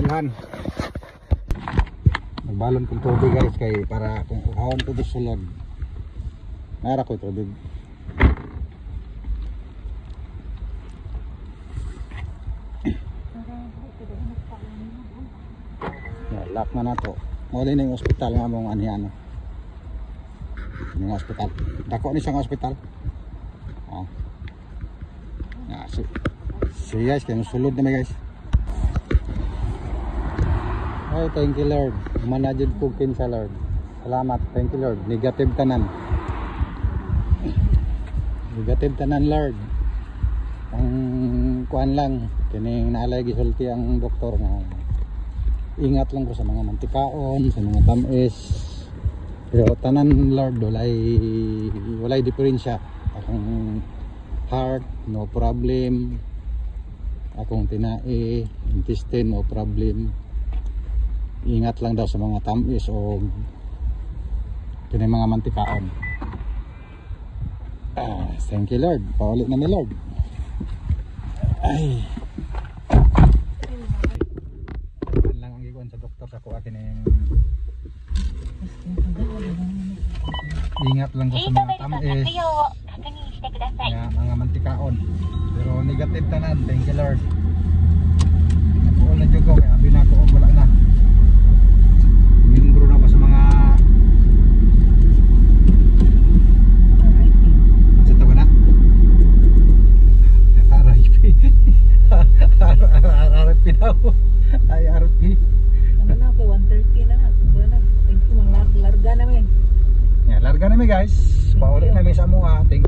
bilhan. Nagbalon kong tubig guys kay para kung uhawon tubig sulod. Nara ko tubig. Lock na to. Muli na yung hospital nga mong anhiano. Yung hospital. Dako ni siyang hospital. Oh. So guys, kaya sulod na guys. Oh, thank you Lord. Manajid ko kinsa Lord. Salamat, thank you Lord. Negative tanan. Negative tanan Lord. Ang kuan lang kining naalay gisulti ang doktor nga. Ingat lang ko sa mga mantikaon, sa mga tamis. Pero tanan Lord, walay diferensya. Akong heart, no problem. Akong tinai, intestine, no problem. Ingat lang daw sa mga tamis o kinay mga mantikaon. Thank you Lord. Paulit na ni Lord. Ay. Sa doktor sa kuha kining ingat lang ko sa mga tamis nga mga mantikaon pero negative tanan. Thank you Lord. Ako na jud ko kay abi na ko wala na membro na ko sa mga sa tawa na RIP RIP daw ay RIP. Ano na, okay, 1:30 na na. Thank you, larga namin. Yeah, larga namin guys. Paulit namin sa mga. Thank you.